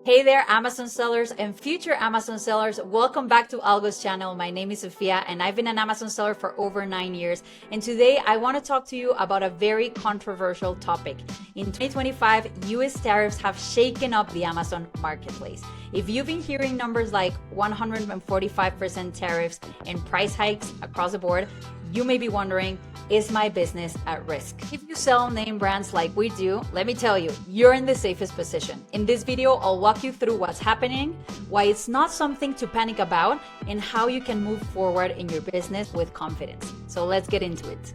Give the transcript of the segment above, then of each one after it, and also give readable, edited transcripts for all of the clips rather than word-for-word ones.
Hey there, Amazon sellers and future Amazon sellers. Welcome back to ALGO's channel. My name is Sophia and I've been an Amazon seller for over 9 years. And today I want to talk to you about a very controversial topic. In 2025, US tariffs have shaken up the Amazon marketplace. If you've been hearing numbers like 145% tariffs and price hikes across the board, you may be wondering, is my business at risk? If you sell name brands like we do, let me tell you, you're in the safest position. In this video, I'll walk you through what's happening, why it's not something to panic about, and how you can move forward in your business with confidence. So let's get into it.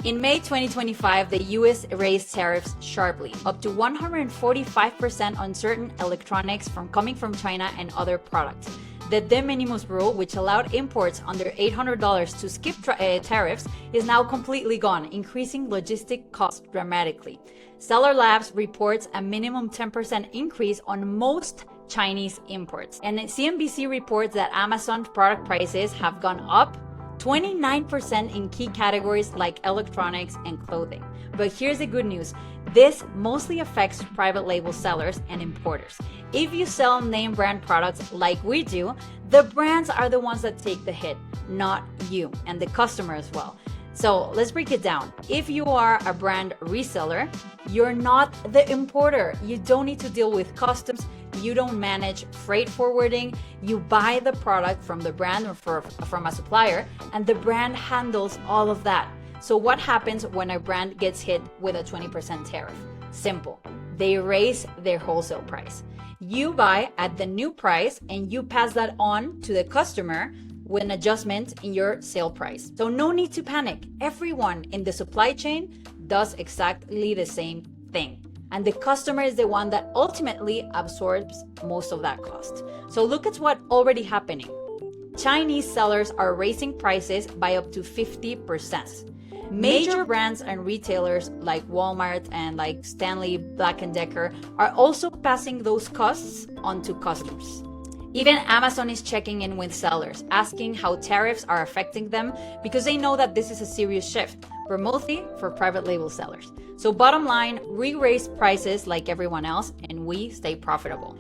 In May 2025, the US raised tariffs sharply, up to 145% on certain electronics coming from China and other products. The de minimis rule, which allowed imports under $800 to skip tariffs, is now completely gone, increasing logistic costs dramatically. Seller Labs reports a minimum 10% increase on most Chinese imports. And CNBC reports that Amazon product prices have gone up 29% in key categories like electronics and clothing. But here's the good news. This mostly affects private label sellers and importers. If you sell name brand products like we do, the brands are the ones that take the hit, not you and the customer as well. So let's break it down. If you are a brand reseller, you're not the importer. You don't need to deal with customs. You don't manage freight forwarding. You buy the product from the brand or from a supplier, and the brand handles all of that. So what happens when a brand gets hit with a 20% tariff? Simple. They raise their wholesale price. You buy at the new price and you pass that on to the customer with an adjustment in your sale price. So no need to panic. Everyone in the supply chain does exactly the same thing. And the customer is the one that ultimately absorbs most of that cost. So look at what's already happening. Chinese sellers are raising prices by up to 50%. Major brands and retailers like Walmart and like Stanley Black & Decker are also passing those costs on to customers. Even Amazon is checking in with sellers, asking how tariffs are affecting them because they know that this is a serious shift, but mostly for private label sellers. So bottom line, we raise prices like everyone else and we stay profitable.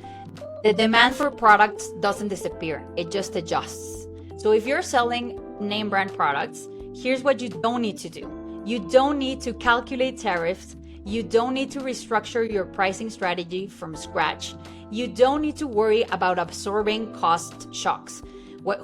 The demand for products doesn't disappear, it just adjusts. So if you're selling name brand products, here's what you don't need to do. You don't need to calculate tariffs. You don't need to restructure your pricing strategy from scratch. You don't need to worry about absorbing cost shocks.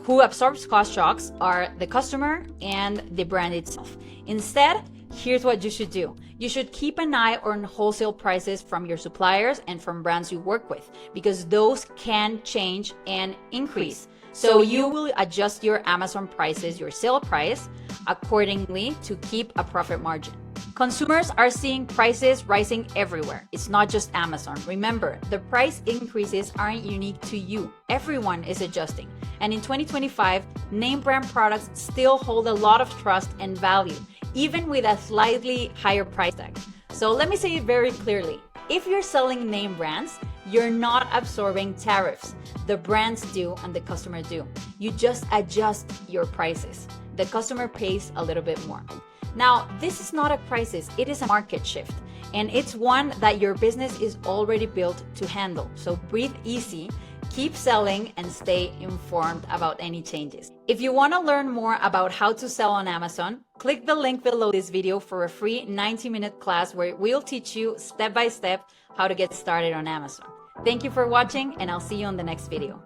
Who absorbs cost shocks are the customer and the brand itself. Instead, here's what you should do. You should keep an eye on wholesale prices from your suppliers and from brands you work with, because those can change and increase. So you will adjust your Amazon prices, your sale price, accordingly to keep a profit margin. Consumers are seeing prices rising everywhere. It's not just Amazon. Remember, the price increases aren't unique to you. Everyone is adjusting. And in 2025, name brand products still hold a lot of trust and value, even with a slightly higher price tag. So let me say it very clearly. If you're selling name brands, you're not absorbing tariffs. The brands do and the customer do. You just adjust your prices. The customer pays a little bit more. Now, this is not a crisis, it is a market shift. And it's one that your business is already built to handle. So breathe easy, keep selling, and stay informed about any changes. If you want to learn more about how to sell on Amazon, click the link below this video for a free 90-minute class where we'll teach you step by step how to get started on Amazon. Thank you for watching, and I'll see you on the next video.